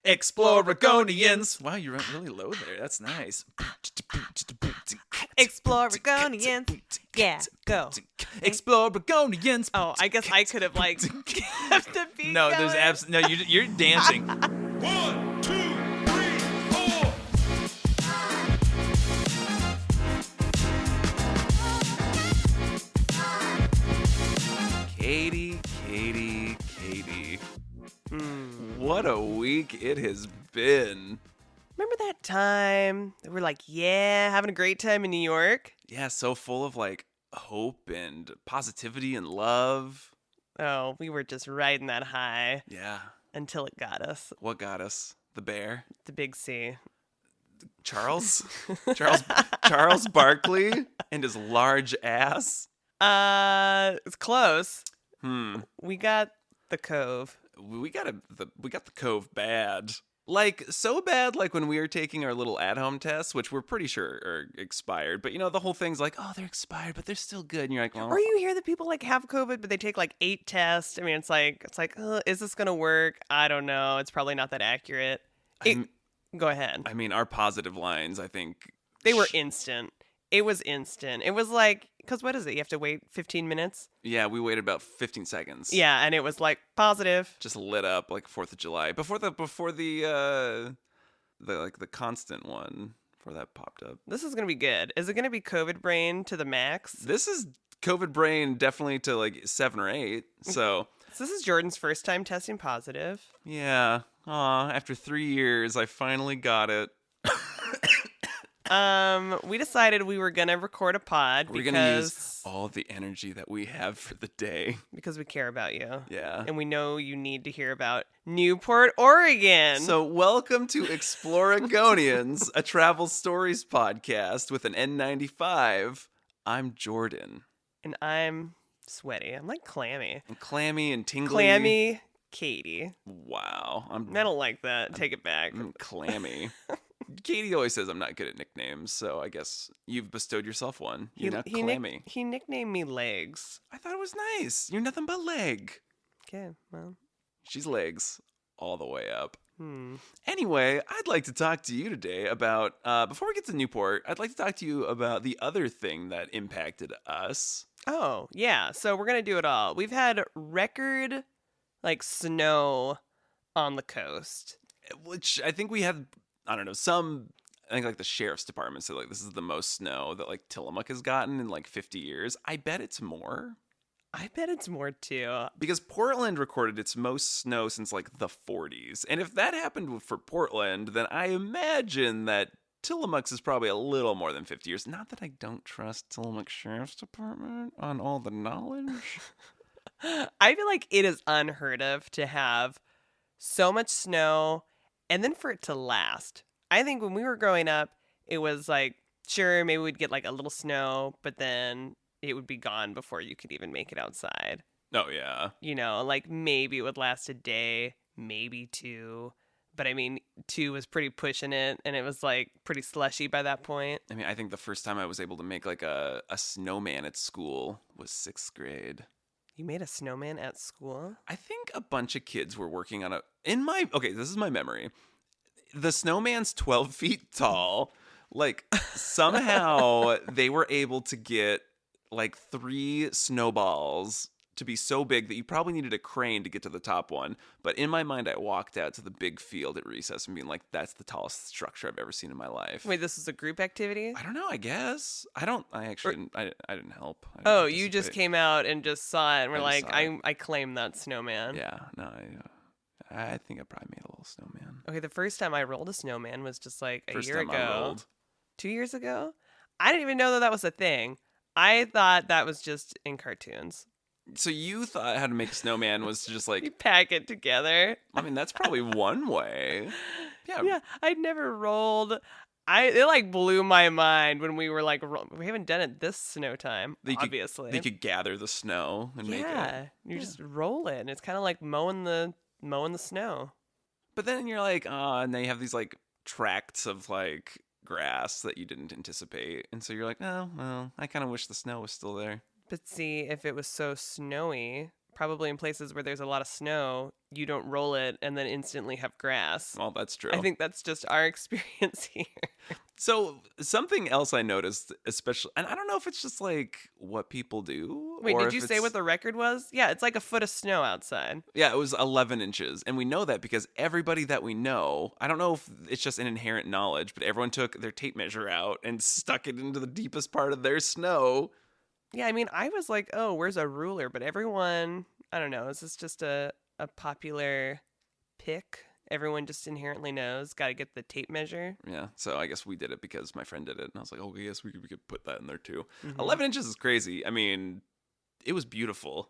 Exploragonians. Wow, you went really low there. That's nice. Exploragonians. Yeah, go. Exploragonians. Oh, I guess I could have like kept the beat No, going. there's no. You're dancing. 1, 2, 3, 4. Katie. What a week it has been. Remember that time that we're like, yeah, having a great time in New York? Yeah, so full of like hope and positivity and love. Oh, we were just riding that high Yeah. until it got us. What got us? The bear? The big C. Charles Barkley and his large ass. It's close. Hmm. We got the Cove. We got the Cove bad. Like, so bad, like when we were taking our little at-home tests, which we're pretty sure are expired. But, you know, the whole thing's like, oh, they're expired, but they're still good. And you're like, well. Or you hear that people, like, have COVID, but they take, like, 8 tests. I mean, it's like, is this going to work? I don't know. It's probably not that accurate. Go ahead. I mean, our positive lines, I think. They were instant. It was instant. It was like, because what is it? You have to wait 15 minutes? Yeah, we waited about 15 seconds. Yeah, and it was like positive. Just lit up like 4th of July. Before the constant one, before that popped up. This is going to be good. Is it going to be COVID brain to the max? This is COVID brain definitely to like 7 or 8. So this is Jordan's first time testing positive. Yeah. Aw, after 3 years, I finally got it. We decided we were gonna record a pod We're gonna use all the energy that we have for the day. Because we care about you. Yeah. And we know you need to hear about Newport, Oregon. So welcome to Exploragonians, a travel stories podcast with an N95. I'm Jordan. And I'm sweaty. I'm like clammy. And clammy and tingly. Clammy Katie. Wow. I don't like that. Take it back. I'm clammy. Katie always says I'm not good at nicknames, so I guess you've bestowed yourself one. You're not clammy. He nicknamed me Legs. I thought it was nice. You're nothing but leg. Okay, well. She's legs all the way up. Anyway, I'd like to talk to you today about, before we get to Newport, I'd like to talk to you about the other thing that impacted us. Oh, yeah. So we're going to do it all. We've had record, like, snow on the coast. Which I think we had, I don't know, I think like the sheriff's department said like this is the most snow that like Tillamook has gotten in like 50 years. I bet it's more. I bet it's more too. Because Portland recorded its most snow since like the 40s. And if that happened for Portland, then I imagine that Tillamook's is probably a little more than 50 years. Not that I don't trust Tillamook Sheriff's Department on all the knowledge. I feel like it is unheard of to have so much snow and then for it to last. I think when we were growing up, it was like, sure, maybe we'd get like a little snow, but then it would be gone before you could even make it outside. Oh, yeah. You know, like maybe it would last a day, maybe 2. But I mean, 2 was pretty pushing it, and it was like pretty slushy by that point. I mean, I think the first time I was able to make like a snowman at school was 6th grade. You made a snowman at school? I think a bunch of kids were working on okay, this is my memory. The snowman's 12 feet tall. Like, somehow they were able to get like 3 snowballs to be so big that you probably needed a crane to get to the top one. But in my mind, I walked out to the big field at recess and being like, that's the tallest structure I've ever seen in my life. Wait, this is a group activity? I don't know, I guess. I actually didn't help. Oh, you just came out and just saw it and were like, I I claim that snowman. Yeah, no, I think I probably made a little snowman. Okay, the first time I rolled a snowman was just like a First year time ago. I rolled. 2 years ago? I didn't even know that was a thing. I thought that was just in cartoons. So you thought how to make a snowman was to just You like, pack it together. I mean, that's probably one way. Yeah, I'd never rolled. It like blew my mind when we were like, we haven't done it this snow time, obviously. They could gather the snow and make it. Yeah, you just roll it, and it's kind of like mowing the snow. But then you're like, and they have these like tracts of like grass that you didn't anticipate. And so you're like, oh, well, I kind of wish the snow was still there. But see, if it was so snowy, probably in places where there's a lot of snow, you don't roll it and then instantly have grass. Well, that's true. I think that's just our experience here. So something else I noticed, especially, and I don't know if it's just like what people do. Wait, or did if you say it's- what the record was? Yeah, it's like a foot of snow outside. Yeah, it was 11 inches. And we know that because everybody that we know, I don't know if it's just an inherent knowledge, but everyone took their tape measure out and stuck it into the deepest part of their snow. Yeah, I mean, I was like, oh, where's a ruler? But everyone, I don't know, is this just a popular pick? Everyone just inherently knows, got to get the tape measure. Yeah, so I guess we did it because my friend did it. And I was like, oh, yes, we could put that in there too. Mhm. 11 inches is crazy. I mean, it was beautiful.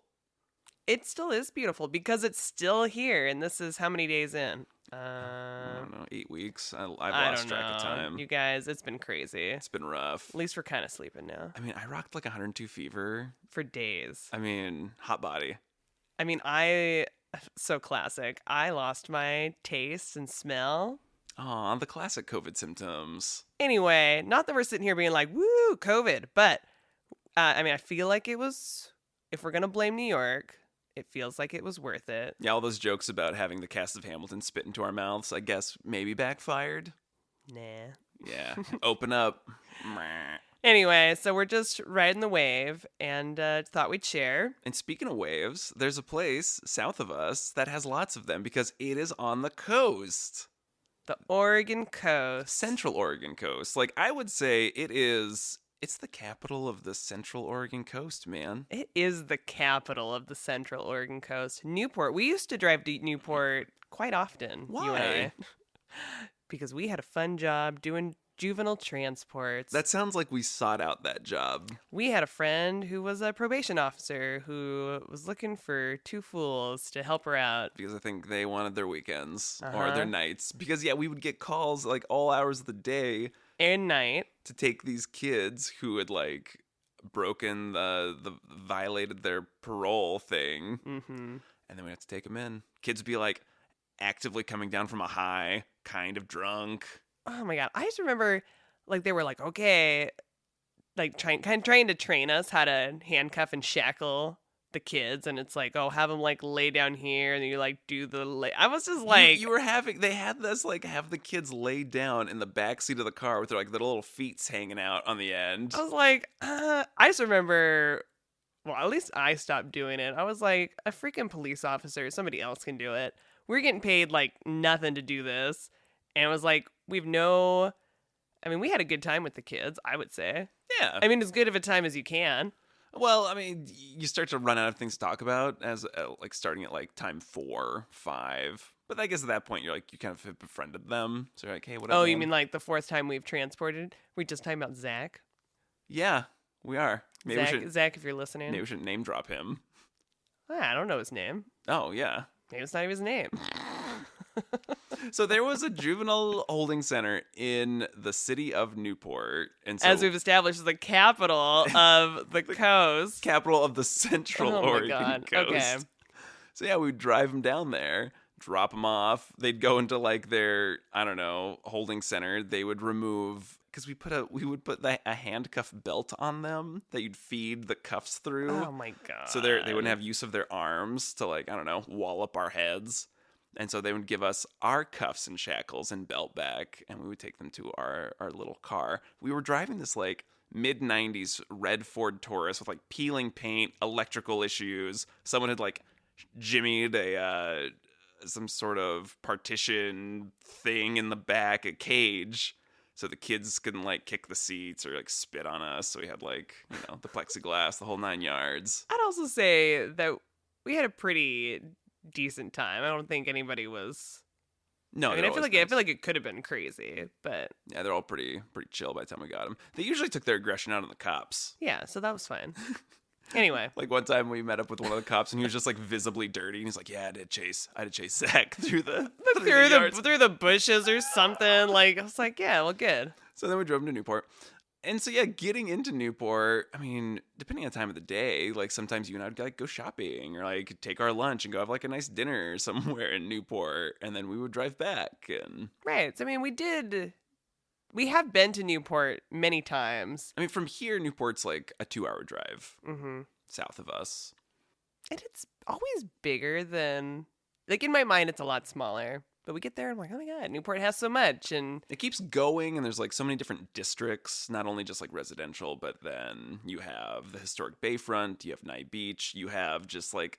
It still is beautiful because it's still here. And this is how many days in? I don't know, 8 weeks. I've I lost don't track know. of time. You guys, it's been crazy. It's been rough. At least we're kind of sleeping now. I mean, I rocked like 102 fever. For days. I mean, hot body. I mean, so classic. I lost my taste and smell. Aw, the classic COVID symptoms. Anyway, not that we're sitting here being like, woo, COVID, but I mean, I feel like it was, if we're going to blame New York, it feels like it was worth it. Yeah, all those jokes about having the cast of Hamilton spit into our mouths, I guess maybe backfired. Nah. Yeah, open up. Meh. Anyway, so we're just riding the wave and thought we'd share. And speaking of waves, there's a place south of us that has lots of them because it is on the coast. The Oregon coast. Central Oregon coast. Like, I would say it's the capital of the Central Oregon coast, man. It is the capital of the Central Oregon coast. Newport. We used to drive to Newport quite often. Why? You and I. Because we had a fun job doing juvenile transports. That sounds like we sought out that job. We had a friend who was a probation officer who was looking for two fools to help her out. Because I think they wanted their weekends or Uh-huh. their nights. Because, yeah, we would get calls like all hours of the day And night. to take these kids who had like broken the violated their parole thing. Mm-hmm. And then we had to take them in. Kids would be like actively coming down from a high, kind of drunk. Oh my God. I just remember like they were like, okay, like trying to train us how to handcuff and shackle the kids. And it's like, oh, have them like lay down here. And you like do the I was just like, They had this like have the kids lay down in the back seat of the car with their like little feet hanging out on the end. I was like, I just remember, well, at least I stopped doing it. I was like, a freaking police officer, somebody else can do it. We're getting paid like nothing to do this. And it was like, we had a good time with the kids, I would say. Yeah. I mean, as good of a time as you can. Well, I mean, you start to run out of things to talk about as like starting at like time 4, 5. But I guess at that point you kind of have befriended them. So you're like, hey, what up? Oh, you man? mean like the fourth time we've transported? We're just talking about Zach. Yeah, we are. Maybe Zach, if you're listening. we should name drop him. I don't know his name. Oh yeah. Maybe it's not even his name. So there was a juvenile holding center in the city of Newport, and so As we've established, is the capital of the coast. capital of the Central Oh my Oregon God. coast. Okay. So yeah, we'd drive them down there, drop them off. They'd go into like their, I don't know, holding center. They would remove, because we would put a handcuff belt on them that you'd feed the cuffs through. Oh my God. So they wouldn't have use of their arms to like, I don't know, wallop our heads. And so they would give us our cuffs and shackles and belt back, and we would take them to our little car. We were driving this like mid-90s red Ford Taurus with like peeling paint, electrical issues. Someone had like jimmied some sort of partition thing in the back, a cage, so the kids couldn't like kick the seats or like spit on us. So we had like, the plexiglass, the whole 9 yards. I'd also say that we had a pretty decent time. I don't think anybody was. No, I mean, they're I feel always like nice. it could have been crazy, but Yeah, they're all pretty chill by the time we got them. They usually took their aggression out on the cops. yeah, so that was fine. Anyway, Like one time we met up with one of the cops and he was just like visibly dirty and he's like, "Yeah, I had to chase Zach through the yards." through the bushes or something. Like I was like, yeah, well, good. So then we drove him to Newport. And so yeah, getting into Newport, I mean, depending on the time of the day, like sometimes you and I'd like go shopping or like take our lunch and go have like a nice dinner somewhere in Newport, and then we would drive back. And Right. So I mean, we have been to Newport many times. I mean, from here, Newport's like a 2-hour drive Mm-hmm. south of us. And it's always bigger than, like, in my mind, it's a lot smaller. But we get there and I'm like, oh my God, Newport has so much. And It keeps going, and there's like so many different districts, not only just like residential, but then you have the historic Bayfront, you have Night Beach, you have just like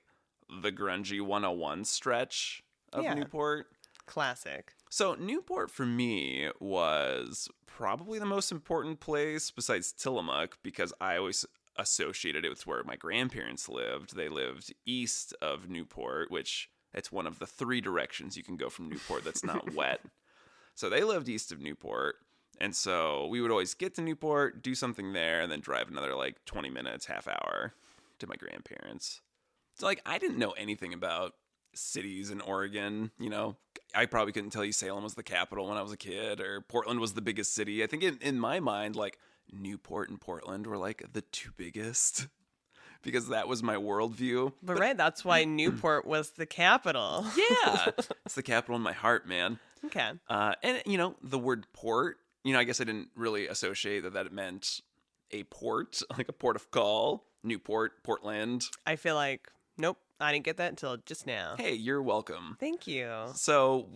the grungy 101 stretch of Yeah. Newport. classic. So Newport for me was probably the most important place besides Tillamook, because I always associated it with where my grandparents lived. They lived east of Newport, which it's one of the 3 directions you can go from Newport that's not wet. So they lived east of Newport. And so we would always get to Newport, do something there, and then drive another like 20 minutes, half hour to my grandparents. So like I didn't know anything about cities in Oregon. You know, I probably couldn't tell you Salem was the capital when I was a kid, or Portland was the biggest city. I think in my mind, like Newport and Portland were like the 2 biggest. Because that was my worldview. But right, that's why Newport was the capital. Yeah, it's the capital in my heart, man. Okay. And, you know, the word port, you know, I guess I didn't really associate that it meant a port, like a port of call. Newport, Portland. I feel like, nope, I didn't get that until just now. Hey, you're welcome. Thank you. So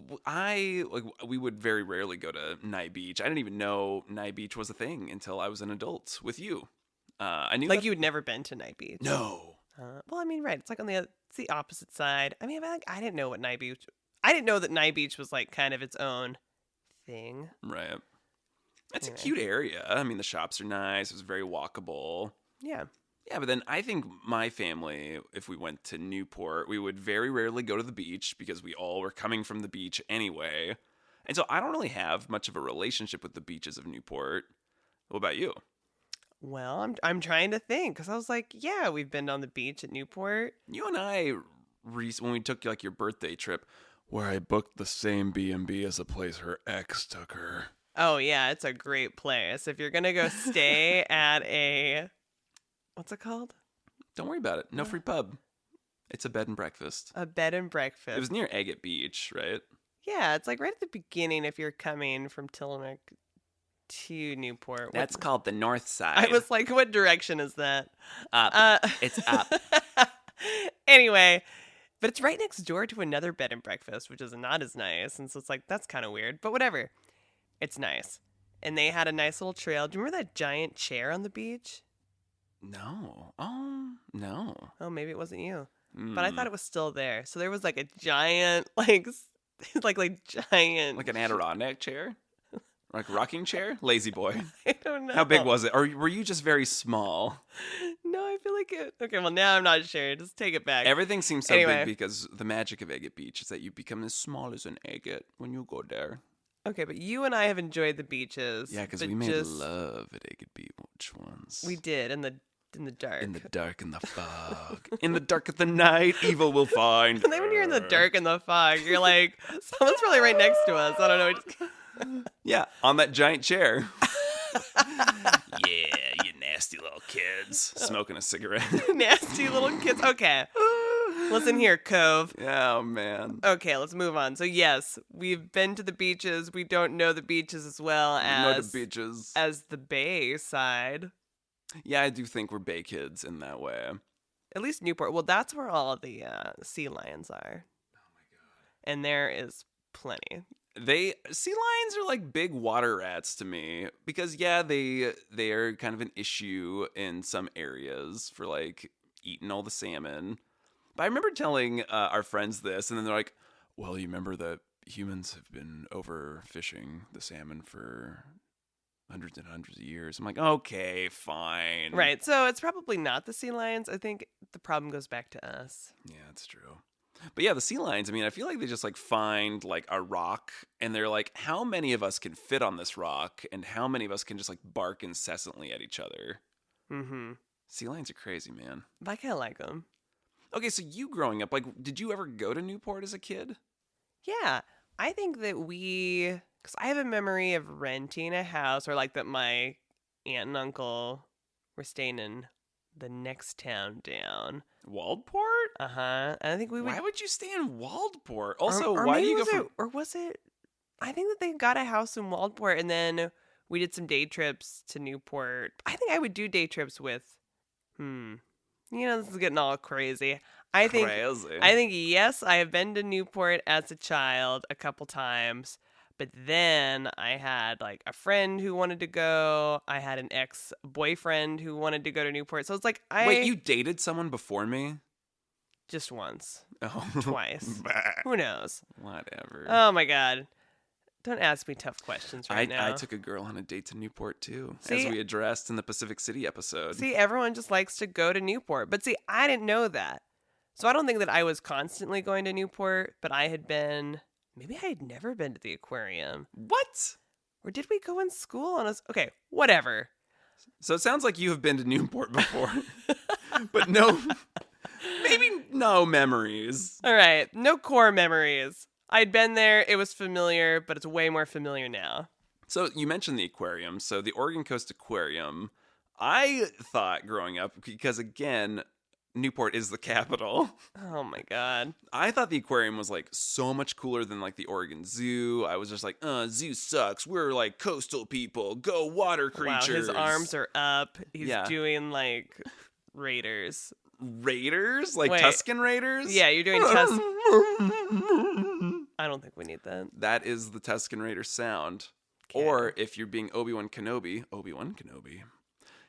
we would very rarely go to Night Beach. I didn't even know Night Beach was a thing until I was an adult with you. I knew Like, you had never been to Night Beach. No. Well, I mean, right. It's like it's the opposite side. I mean, I didn't know what Night Beach. I didn't know that Night Beach was like kind of its own thing. Right. It's Anyway. a cute area. I mean, the shops are nice. It was very walkable. Yeah. Yeah, but then I think my family, if we went to Newport, we would very rarely go to the beach because we all were coming from the beach anyway. And so I don't really have much of a relationship with the beaches of Newport. What about you? Well, I'm trying to think because I was like, yeah, we've been on the beach at Newport. You and I, when we took like your birthday trip, where I booked the same B&B as a place her ex took her. Oh yeah, it's a great place. If you're gonna go stay at what's it called? Don't worry about it. No free pub. It's a bed and breakfast. A bed and breakfast. It was near Agate Beach, right? Yeah, it's like right at the beginning if you're coming from Tillamook to Newport. That's called the north side. I was like, what direction is that? Up. It's up. Anyway, but it's right next door to another bed and breakfast, which is not as nice. And so it's like, that's kind of weird, but whatever. It's nice. And they had a nice little trail. Do you remember that giant chair on the beach? No. Oh, no. Oh, maybe it wasn't you. But I thought Mm. it was still there. So there was like a giant, like giant. Like an Adirondack chair? Like a rocking chair? Lazy boy. I don't know. How big was it? Or were you just very small? No, I feel like it. Okay, well, now I'm not sure. Just take it back. Everything seems so Anyway. big because the magic of Agate Beach is that you become as small as an agate when you go there. Okay, but you and I have enjoyed the beaches. Yeah, because but we made just- love at Agate Beach once. We did in the dark. In the dark and the fog. In the dark of the night, evil will find. And then when you're in the her. dark and the fog, you're like, someone's probably right next to us. I don't know. Yeah, on that giant chair. Yeah, you nasty little kids. Smoking a cigarette. Nasty little kids. Okay. Listen here, Cove. Oh, man. Okay, let's move on. So yes, we've been to the beaches. We don't know the beaches as well No as to beaches. as the bay side. Yeah, I do think we're bay kids in that way. At least Newport. Well, that's where all the sea lions are. Oh my god. And there is plenty. Sea lions are like big water rats to me because they are kind of an issue in some areas for like eating all the salmon. But I remember telling our friends this, and then they're like, "Well, you remember that humans have been overfishing the salmon for hundreds and hundreds of years." I'm like, "Okay, fine." Right. So it's probably not the sea lions. I think the problem goes back to us. Yeah, that's true. But yeah, the sea lions, I mean, I feel like they just like find like a rock and they're like, how many of us can fit on this rock and how many of us can just like bark incessantly at each other? Mm-hmm. Sea lions are crazy, man. But I kind of like them. Okay, so you growing up, like, did you ever go to Newport as a kid? Yeah. I think that because I have a memory of renting a house or like that my aunt and uncle were staying in the next town down. Waldport? Uh-huh. And I think we would... Why would you stay in Waldport? Also, or why do maybe you go was from... it, or was it... I think that they got a house in Waldport and then we did some day trips to Newport. I think I would do day trips with... You know, this is getting all crazy. I think Crazy. yes, I have been to Newport as a child a couple times, but then I had like a friend who wanted to go. I had an ex-boyfriend who wanted to go to Newport. So it's like Wait, you dated someone before me? just once, Oh. twice. Bah. Who knows? Whatever. Oh my god. Don't ask me tough questions right now. I took a girl on a date to Newport too, See? as we addressed in the Pacific City episode. See, everyone just likes to go to Newport. But see, I didn't know that. So I don't think that I was constantly going to Newport, but maybe I had never been to the aquarium. What? Or did we go in school on us? Okay, whatever. So it sounds like you have been to Newport before, but maybe no memories. All right, no core memories. I'd been there, it was familiar, but it's way more familiar now. So you mentioned the aquarium. So the Oregon Coast Aquarium, I thought growing up, because again, Newport is the capital. Oh my god. I thought the aquarium was like so much cooler than like the Oregon Zoo. I was just like, zoo sucks. We're like coastal people. Go water creatures. Wow, his arms are up. He's Yeah. doing like Raiders. Raiders? Like Wait. Tuscan Raiders? Yeah, you're doing I don't think we need that. That is the Tuscan Raider sound. Okay. Or if you're being Obi-Wan Kenobi,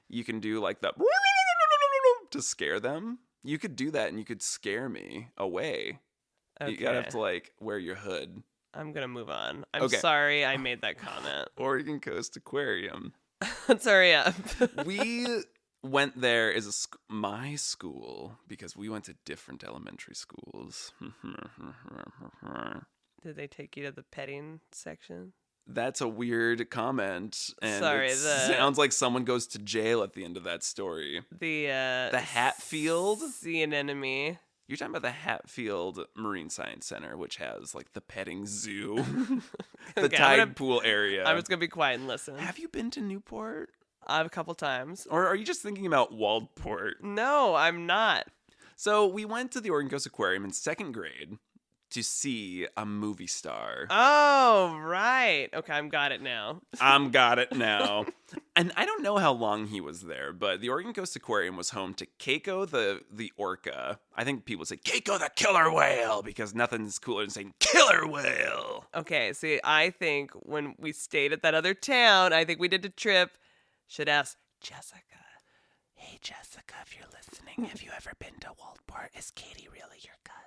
you can do like the to scare them. You could do that and you could scare me away. Okay. You gotta have to like wear your hood. I'm gonna move on. I'm Okay. sorry I made that comment. Oregon Coast Aquarium. Let's hurry up. We went there as my school because we went to different elementary schools. Did they take you to the petting section? That's a weird comment, and Sorry, it sounds like someone goes to jail at the end of that story. The Hatfield? Sea anemone. You're talking about the Hatfield Marine Science Center, which has like the petting zoo, the Okay, tide pool area. I'm just gonna be quiet and listen. Have you been to Newport? A couple times. Or are you just thinking about Waldport? No, I'm not. So we went to the Oregon Coast Aquarium in second grade to see a movie star. Oh, right. Okay, I'm got it now. Got it now. And I don't know how long he was there, but the Oregon Coast Aquarium was home to Keiko the orca. I think people say Keiko the killer whale because nothing's cooler than saying killer whale. Okay, see, I think when we stayed at that other town, I think we did a trip. Should ask Jessica. Hey, Jessica, if you're listening, have you ever been to Waldport? Is Katie really your cousin?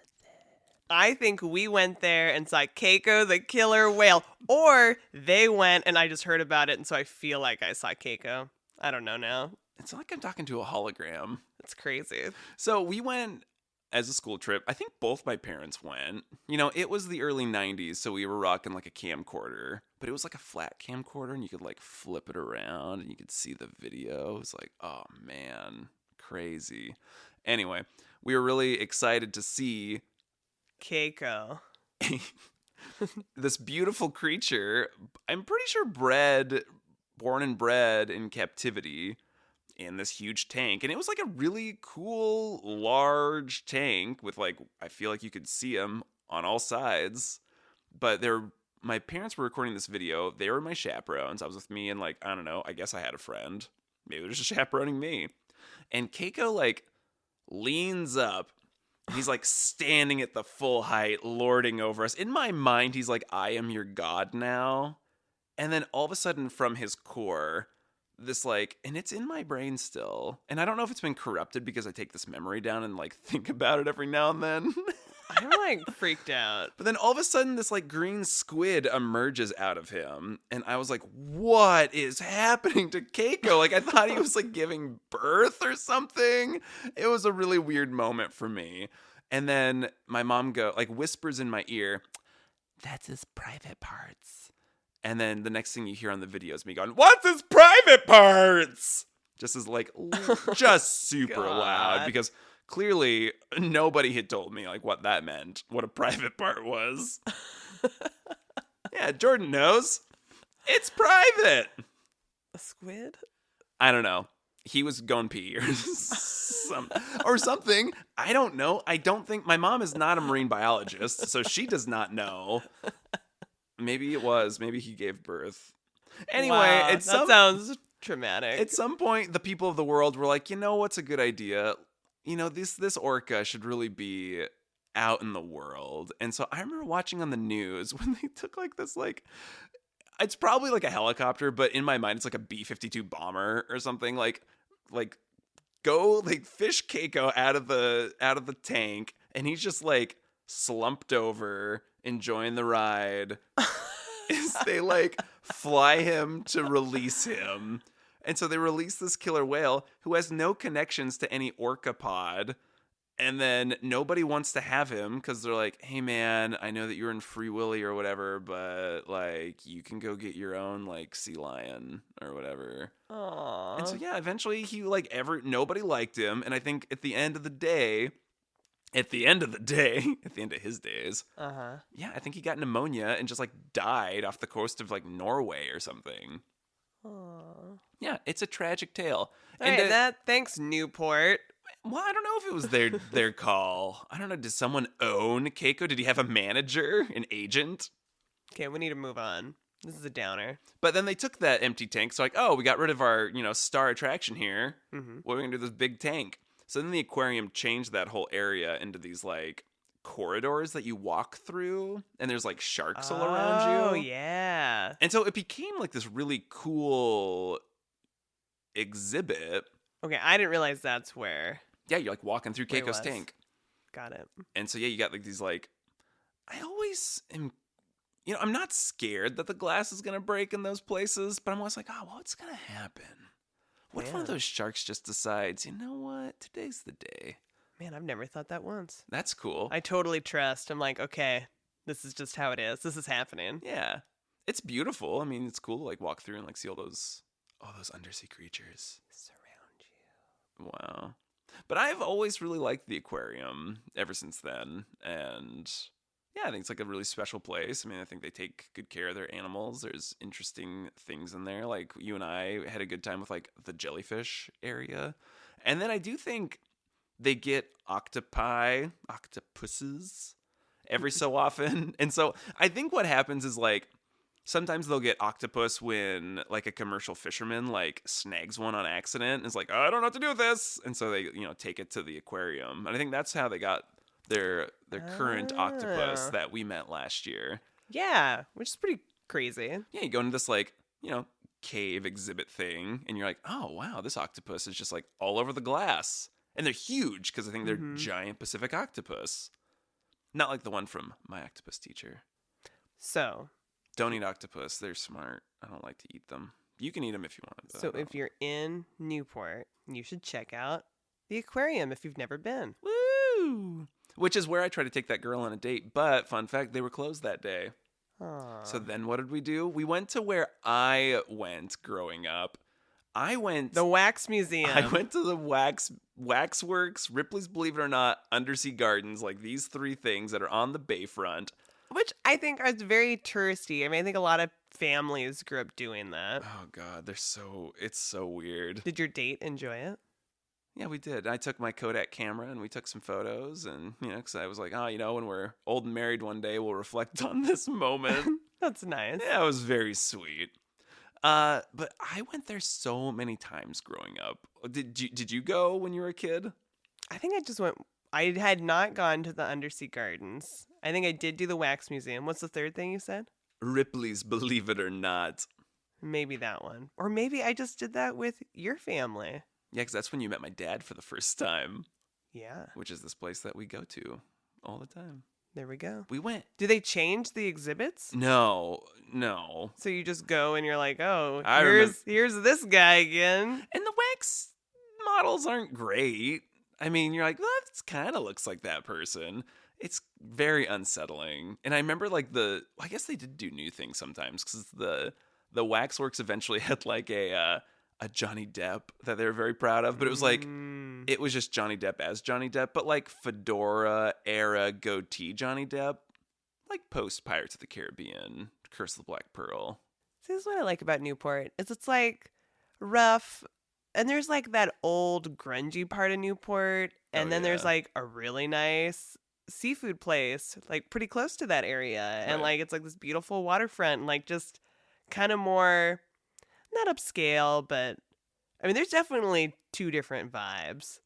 I think we went there and saw Keiko the killer whale. Or they went and I just heard about it, and so I feel like I saw Keiko. I don't know now. It's like I'm talking to a hologram. It's crazy. So we went as a school trip. I think both my parents went. You know, it was the early 90s, so we were rocking like a camcorder. But it was like a flat camcorder, and you could like flip it around, and you could see the video. It was like, oh man, crazy. Anyway, we were really excited to see Keiko. this beautiful creature. I'm pretty sure born and bred in captivity in this huge tank. And it was like a really cool, large tank with like, I feel like you could see him on all sides. But my parents were recording this video. They were my chaperones. I was with me and like, I don't know, I guess I had a friend. Maybe they're just chaperoning me. And Keiko like leans up. He's like standing at the full height, lording over us. In my mind, he's like, I am your god now. And then all of a sudden from his core, this like, and it's in my brain still. And I don't know if it's been corrupted because I take this memory down and like think about it every now and then. I'm like freaked out. But then all of a sudden this like green squid emerges out of him. And I was like, what is happening to Keiko? Like I thought he was like giving birth or something. It was a really weird moment for me. And then my mom whispers in my ear, that's his private parts. And then the next thing you hear on the video is me going, what's his private parts? Just as like, just super loud because clearly nobody had told me like what that meant, what a private part was. Yeah, Jordan knows. It's private. A squid? I don't know. He was going pee or something. I don't know. I don't think my mom is not a marine biologist, so she does not know. Maybe it was. Maybe he gave birth. Anyway, wow, sounds traumatic. At some point, the people of the world were like, you know what's a good idea? this orca should really be out in the world. And so I remember watching on the news when they took like this, like, it's probably like a helicopter, but in my mind it's like a B-52 bomber or something. Like go like fish Keiko out of the tank, and he's just like slumped over enjoying the ride. Is they like fly him to release him. And so they release this killer whale who has no connections to any orca pod. And then nobody wants to have him because they're like, hey, man, I know that you're in Free Willy or whatever, but, like, you can go get your own, like, sea lion or whatever. Aww. And so, yeah, eventually he, like, nobody liked him. And I think at the end of his days, yeah, I think he got pneumonia and just, like, died off the coast of, like, Norway or something. Aww. Yeah, it's a tragic tale. All right, thanks, Newport. Well, I don't know if it was their call. I don't know. Did someone own Keiko? Did he have a manager, an agent? Okay, we need to move on. This is a downer. But then they took that empty tank. So like, oh, we got rid of our, star attraction here. Mm-hmm. What are we going to do with this big tank? So then the aquarium changed that whole area into these like corridors that you walk through. And there's like sharks all around you. Oh, yeah. And so it became like this really cool exhibit. Okay, I didn't realize that's where. Yeah, you're like walking through Keiko's tank. Got it. And so, yeah, you got like these like, I always am, I'm not scared that the glass is going to break in those places, but I'm always like, oh, what's going to happen? What if one of those sharks just decides, you know what, today's the day? Man, I've never thought that once. That's cool. I totally trust. I'm like, okay, this is just how it is. This is happening. Yeah. It's beautiful. I mean, it's cool to like walk through and like see all those undersea creatures. Surround you. Wow. But I've always really liked the aquarium ever since then. And yeah, I think it's like a really special place. I mean, I think they take good care of their animals. There's interesting things in there. Like you and I had a good time with like the jellyfish area. And then I do think they get octopuses every so often. And so I think what happens is like, sometimes they'll get octopus when like a commercial fisherman like snags one on accident and is like, oh, I don't know what to do with this. And so they, take it to the aquarium. And I think that's how they got their current octopus that we met last year. Yeah, which is pretty crazy. Yeah, you go into this like, cave exhibit thing and you're like, oh, wow, this octopus is just like all over the glass. And they're huge because I think they're giant Pacific octopus. Not like the one from My Octopus Teacher. So... don't eat octopus. They're smart. I don't like to eat them. You can eat them if you want. So if you're in Newport, you should check out the aquarium if you've never been. Woo! Which is where I tried to take that girl on a date. But fun fact, they were closed that day. Aww. So then what did we do? We went to where I went growing up. The Wax Museum. I went to the Waxworks, Ripley's Believe It or Not, Undersea Gardens, like these three things that are on the bayfront. Which I think are very touristy. I mean, I think a lot of families grew up doing that. Oh, God. It's so weird. Did your date enjoy it? Yeah, we did. I took my Kodak camera and we took some photos. And, because I was like, when we're old and married one day, we'll reflect on this moment. That's nice. Yeah, it was very sweet. But I went there so many times growing up. Did you go when you were a kid? I think I just went... I had not gone to the Undersea Gardens. I think I did do the Wax Museum. What's the third thing you said? Ripley's Believe It or Not. Maybe that one. Or maybe I just did that with your family. Yeah, because that's when you met my dad for the first time. Yeah. Which is this place that we go to all the time. There we go. We went. Do they change the exhibits? No. So you just go and you're like, oh, here's this guy again. And the wax models aren't great. I mean, you're like, well, that kind of looks like that person. It's very unsettling. And I remember like I guess they did do new things sometimes because the Waxworks eventually had like a Johnny Depp that they were very proud of. But it was like, it was just Johnny Depp as Johnny Depp, but like fedora era goatee Johnny Depp, like post Pirates of the Caribbean, Curse of the Black Pearl. This is what I like about Newport. It's like rough. And there's like that old grungy part of Newport. And then there's like a really nice seafood place, like pretty close to that area. And like, it's like this beautiful waterfront and like just kind of more, not upscale, but I mean, there's definitely two different vibes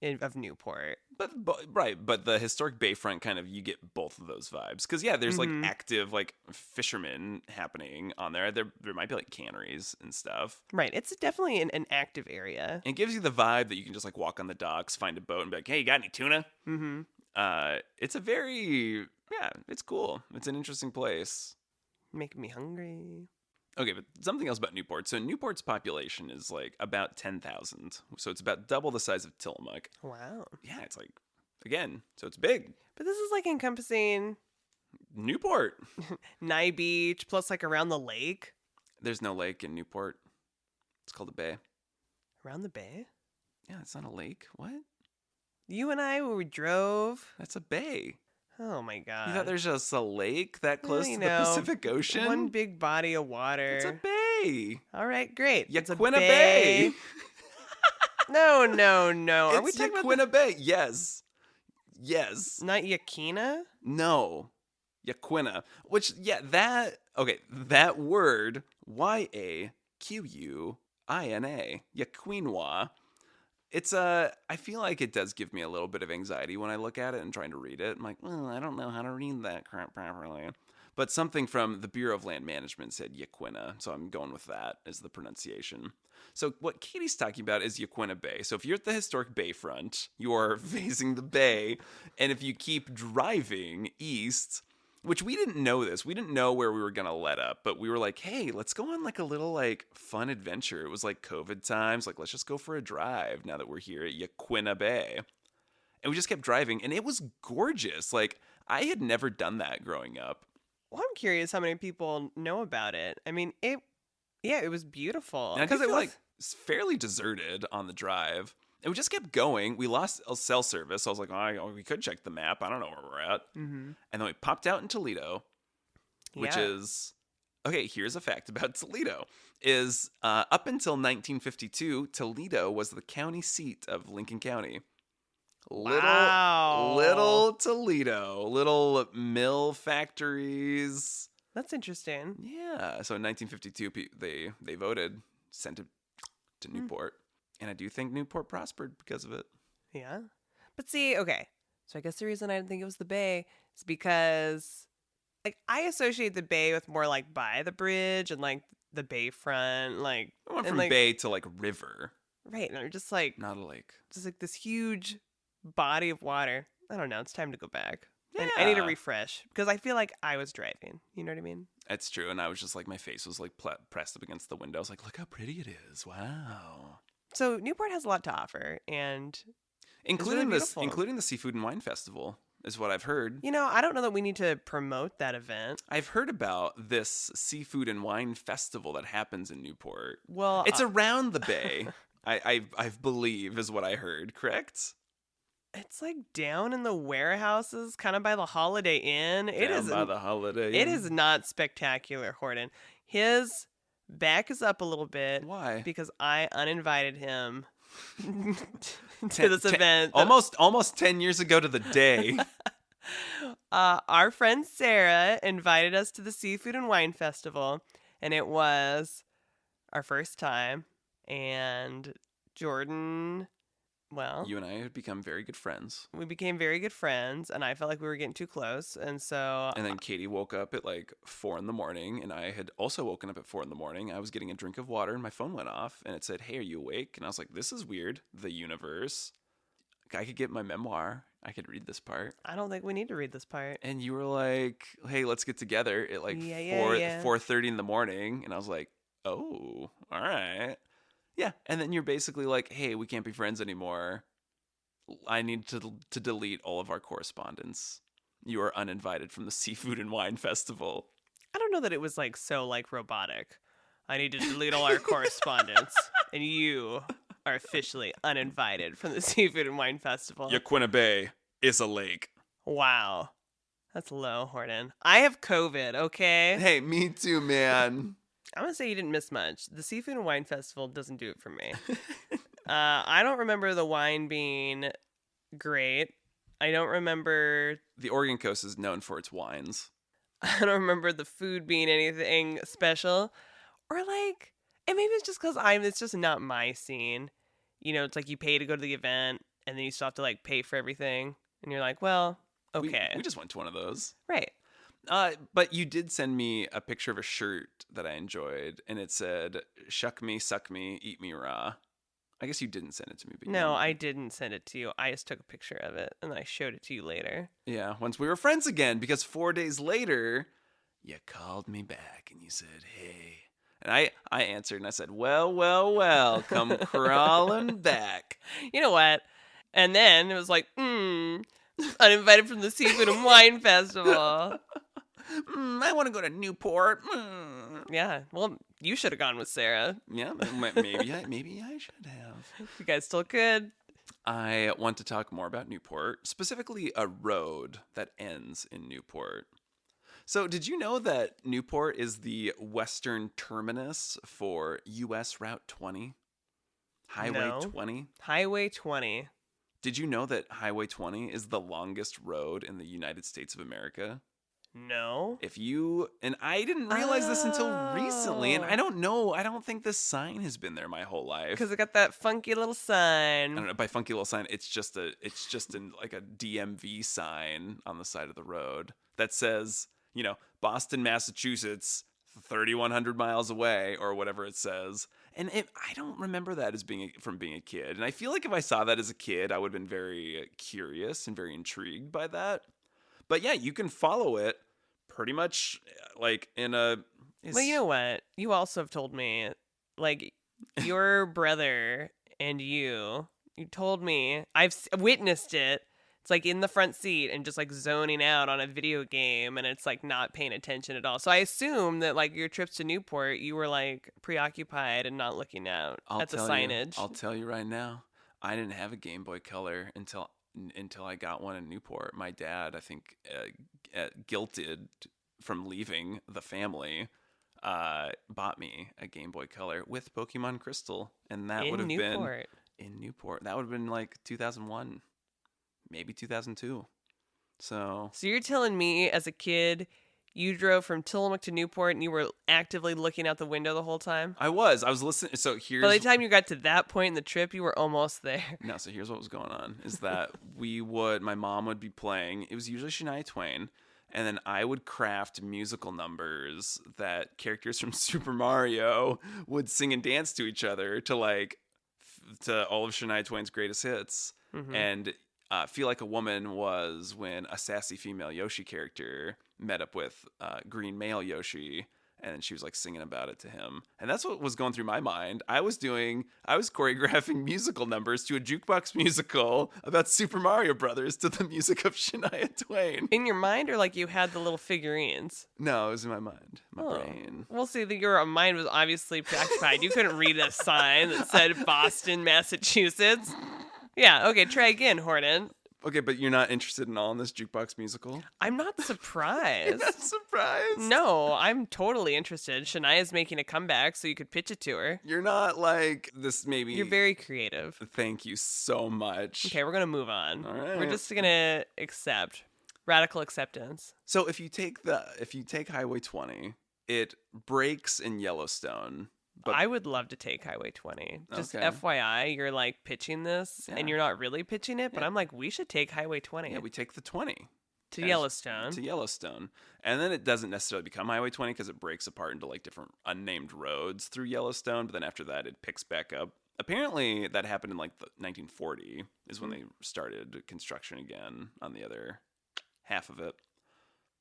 of Newport. But the historic bayfront kind of, you get both of those vibes because there's like active like fishermen happening on there. There might be like canneries and stuff. Right, it's definitely an active area. It gives you the vibe that you can just like walk on the docks, find a boat, and be like, "Hey, you got any tuna?" Mm-hmm. It's a very it's cool. It's an interesting place. Making me hungry. Okay, but something else about Newport. So Newport's population is like about 10,000. So it's about double the size of Tillamook. Wow. Yeah, it's like, again, so it's big. But this is like encompassing Newport. Nye Beach plus like around the lake. There's no lake in Newport. It's called a bay. Around the bay? Yeah, it's not a lake. What? You and I, when we drove. That's a bay. Oh my God. You thought there's just a lake that close to the Pacific Ocean? One big body of water. It's a bay. All right, great. Yaquina Bay. No. Are we It's talking Yaquina about Bay. Yes. not Yaquina? No. Yaquina. Which, that word, Yaquina, Yaquinois. It's I feel like it does give me a little bit of anxiety when I look at it and trying to read it. I'm like, I don't know how to read that crap properly. But something from the Bureau of Land Management said Yaquina, so I'm going with that as the pronunciation. So what Katie's talking about is Yaquina Bay. So if you're at the historic bayfront, you are facing the bay, and if you keep driving east, which we didn't know this. We didn't know where we were going to let up, but we were like, hey, let's go on like a little like fun adventure. It was like COVID times. Like, let's just go for a drive now that we're here at Yaquina Bay. And we just kept driving, and it was gorgeous. Like, I had never done that growing up. Well, I'm curious how many people know about it. I mean, it was beautiful. And I feel like it's fairly deserted on the drive. And we just kept going. We lost cell service. So I was like, we could check the map. I don't know where we're at. Mm-hmm. And then we popped out in Toledo, which is... Okay, here's a fact about Toledo. Is up until 1952, Toledo was the county seat of Lincoln County. Little Toledo. Little mill factories. That's interesting. Yeah. So in 1952, they voted, sent it to Newport. And I do think Newport prospered because of it. Yeah. But see, okay. So I guess the reason I didn't think it was the bay is because, like, I associate the bay with more, like, by the bridge and, like, the bayfront. Like, I went and, from like, bay to, like, river. Right. And they're just, like... Not a lake. Just, like, this huge body of water. I don't know. It's time to go back. Yeah. And I need a refresh because I feel like I was driving. You know what I mean? That's true. And I was just, like, my face was, like, pressed up against the window. I was like, look how pretty it is. Wow. So Newport has a lot to offer, and including really the Seafood and Wine Festival is what I've heard. You know, I don't know that we need to promote that event. I've heard about this Seafood and Wine Festival that happens in Newport. Well, it's around the bay. I believe is what I heard. Correct? It's like down in the warehouses, kind of by the Holiday Inn. By the Holiday Inn. It is not spectacular, Horton. His back is up a little bit. Why? Because I uninvited him to this event. Almost 10 years ago to the day. Our friend Sarah invited us to the Seafood and Wine Festival, and it was our first time. And Jordan, well... You and I had become very good friends. We became very good friends, and I felt like we were getting too close, and so... And then Katie woke up at like 4 a.m, and I had also woken up at 4 a.m. I was getting a drink of water, and my phone went off, and it said, hey, are you awake? And I was like, this is weird. The universe. I could get my memoir. I could read this part. I don't think we need to read this part. And you were like, hey, let's get together at like 4:30 in the morning. And I was like, oh, all right. Yeah, and then you're basically like, hey, we can't be friends anymore. I need to delete all of our correspondence. You are uninvited from the Seafood and Wine Festival. I don't know that it was like so like robotic. I need to delete all our correspondence, and you are officially uninvited from the Seafood and Wine Festival. Yaquina Bay is a lake. Wow. That's low, Horton. I have COVID, okay? Hey, me too, man. I'm going to say you didn't miss much. The Seafood and Wine Festival doesn't do it for me. I don't remember the wine being great. I don't remember... The Oregon coast is known for its wines. I don't remember the food being anything special. Or like... And maybe it's just because it's just not my scene. You know, it's like you pay to go to the event, and then you still have to like pay for everything, and you're like, well, okay, We just went to one of those. right. But you did send me a picture of a shirt that I enjoyed, and it said, "Shuck me, suck me, eat me raw." I guess you didn't send it to me. But No, I didn't send it to you. I just took a picture of it, and then I showed it to you later. Yeah, once we were friends again, because 4 days later, you called me back and you said, "Hey." And I answered and I said, well, come crawling back. You know what? And then it was like, uninvited from the Seafood and Wine Festival. I want to go to Newport. Yeah, well, you should have gone with Sarah. Yeah, maybe I should have. You guys still could. I want to talk more about Newport, specifically a road that ends in Newport. So, did you know that Newport is the western terminus for U.S. Route 20? Highway No. 20? Highway 20. Did you know that Highway 20 is the longest road in the United States of America? No. And I didn't realize this until recently, and Oh. I don't think this sign has been there my whole life. Because it got that funky little sign. I don't know, by funky little sign, it's just like a DMV sign on the side of the road that says, Boston, Massachusetts, 3,100 miles away, or whatever it says. And I don't remember that as being a kid. And I feel like if I saw that as a kid, I would have been very curious and very intrigued by that. But yeah, you can follow it pretty much like in a... Well, you know what? You also have told me, like, your brother and you told me, I've witnessed it. It's like in the front seat and just like zoning out on a video game, and it's like not paying attention at all. So I assume that like your trips to Newport, you were like preoccupied and not looking out at the signage. I'll tell you right now, I didn't have a Game Boy Color until I got one in Newport. My dad, I think, guilted from leaving the family, bought me a Game Boy Color with Pokemon Crystal, and that would have been in Newport. That would have been like 2001, maybe 2002. So you're telling me as a kid, you drove from Tillamook to Newport and you were actively looking out the window the whole time? I was listening. So here's... By the time you got to that point in the trip, you were almost there. No, so here's what was going on, is that my mom would be playing, it was usually Shania Twain, and then I would craft musical numbers that characters from Super Mario would sing and dance to each other to all of Shania Twain's greatest hits. Mm-hmm. And Feel Like a Woman was when a sassy female Yoshi character met up with green male Yoshi, and then she was like singing about it to him. And that's what was going through my mind. I was choreographing musical numbers to a jukebox musical about Super Mario Brothers to the music of Shania Twain. In your mind, or like you had the little figurines? No, it was in my mind, my brain. We'll see that your mind was obviously preoccupied. You couldn't read a sign that said Boston, Massachusetts. Yeah, okay, try again, Horton. Okay, but you're not interested at all in this jukebox musical? I'm not surprised. You're not surprised? No, I'm totally interested. Shania's making a comeback, so you could pitch it to her. You're not like this maybe... You're very creative. Thank you so much. Okay, we're going to move on. All right. We're just going to accept. Radical acceptance. So if you take Highway 20, it breaks in Yellowstone. But I would love to take Highway 20. Just Okay. FYI, you're like pitching this, and Yeah. you're not really pitching it, but Yeah. I'm like, we should take Highway 20 yeah, we take the 20 to as- Yellowstone. to Yellowstone. And then it doesn't necessarily become Highway 20 because it breaks apart into like different unnamed roads through Yellowstone. But then after that, it picks back up. Apparently, that happened in like the 1940 is when they started construction again on the other half of it.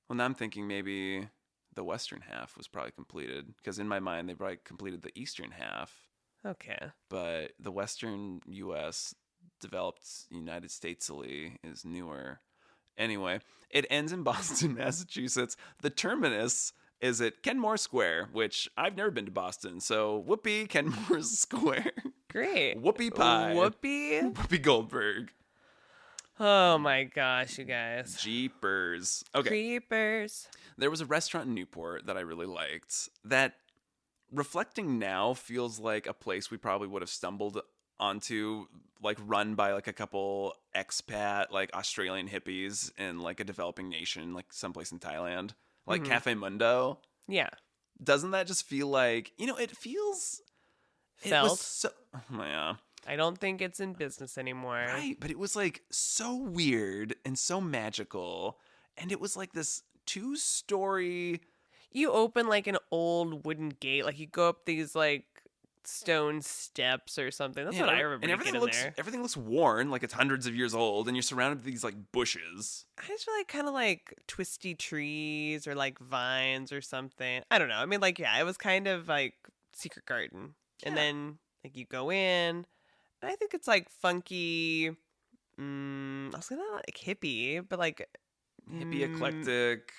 Well, now I'm thinking maybe the western half was probably completed, because in my mind they probably completed the eastern half, Okay. but the western U.S. developed United Statesily is newer. Anyway, it ends in Boston, Massachusetts. The terminus is at Kenmore Square, which I've never been to Boston, so whoopee Kenmore Square. Great. Whoopie pie. Whoopee. Whoopi Goldberg. Oh my gosh, you guys. Jeepers. Okay. Creepers. There was a restaurant in Newport that I really liked that, reflecting now, feels like a place we probably would have stumbled onto, like run by like a couple expat, like Australian hippies in like a developing nation, like someplace in Thailand, like Cafe Mundo. Yeah. Doesn't that just feel like, it feels... It Felt. was so... Oh, yeah. I don't think it's in business anymore. Right, but it was like so weird and so magical. And it was like this 2-story. You open like an old wooden gate, like you go up these like stone steps or something. That's what I remember. And everything looks worn, like it's hundreds of years old, and you're surrounded with these like bushes. I just feel like kind of like twisty trees or like vines or something. I don't know. I mean, like, yeah, it was kind of like secret garden. And Yeah. then like you go in, and I think it's like funky. I was gonna like hippie, but like Hippie, eclectic.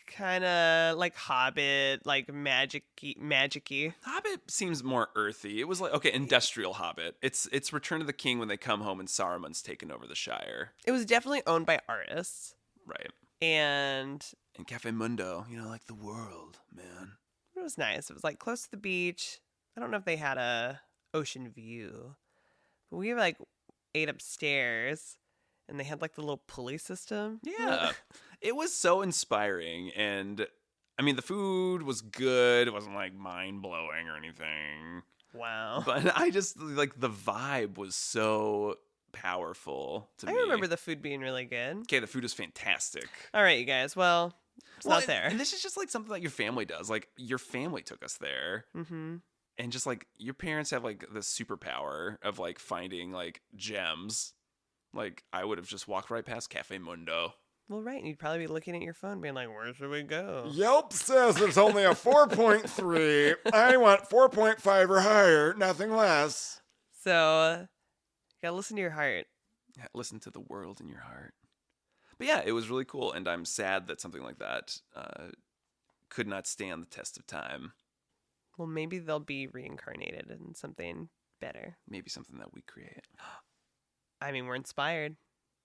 kind of like Hobbit, like magic-y. Hobbit seems more earthy. It was like, okay, industrial Hobbit. It's Return of the King when they come home and Saruman's taken over the Shire. It was definitely owned by artists, Right. and And Cafe Mundo, like the world, man. it was nice. It was like close to the beach. I don't know if they had a ocean view, but we like ate upstairs, and they had like the little pulley system. Yeah. It was so inspiring. And I mean, the food was good. It wasn't like mind blowing or anything. Wow. But I just like the vibe was so powerful to me. I remember the food being really good. Okay, the food is fantastic. All right, you guys. Well, it's not there. And this is just like something that your family does. Like your family took us there. Mm-hmm. And just like your parents have like the superpower of like finding like gems. Like I would have just walked right past Cafe Mundo. Well, right. And you'd probably be looking at your phone being like, where should we go? Yelp says there's only a 4.3. I want 4.5 or higher, nothing less. So, you gotta listen to your heart. Yeah, listen to the world in your heart. But yeah, it was really cool. And I'm sad that something like that could not stand the test of time. Well, maybe they'll be reincarnated in something better. Maybe something that we create. I mean, we're inspired.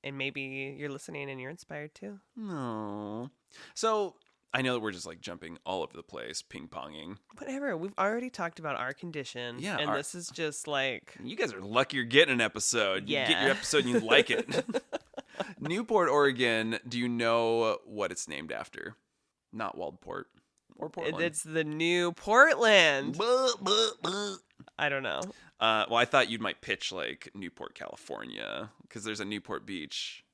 And maybe you're listening and you're inspired too. No. So I know that we're just like jumping all over the place, ping-ponging. Whatever. We've already talked about our condition. Yeah, And this is just like... You guys are lucky you're getting an episode. You get Yeah. your episode and you like it. Newport, Oregon, do you know what it's named after? Not Waldport or Portland. It's the new Portland. I don't know. Well, I thought you might pitch like Newport, California, because there's a Newport Beach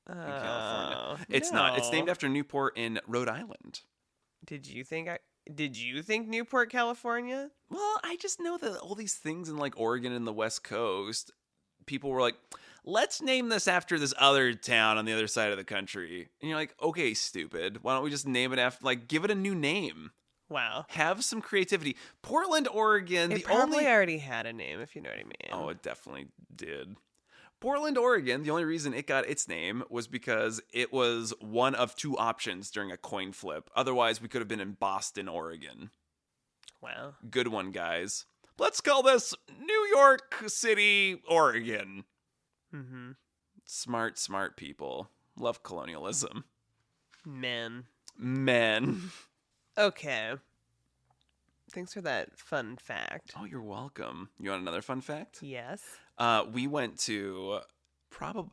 in California. It's not. It's named after Newport in Rhode Island. Did you think Newport, California? Well, I just know that all these things in like Oregon and the West Coast, people were like, let's name this after this other town on the other side of the country. And you're like, okay, stupid. Why don't we just name it after, like, give it a new name? Wow. Have some creativity. Portland, Oregon, It probably already had a name, if you know what I mean. Oh, it definitely did. Portland, Oregon, the only reason it got its name was because it was one of two options during a coin flip. Otherwise, we could have been in Boston, Oregon. Wow. Good one, guys. Let's call this New York City, Oregon. Mm-hmm. Smart people. Love colonialism. Men. Okay. Thanks for that fun fact. Oh, you're welcome. You want another fun fact? Yes. We went to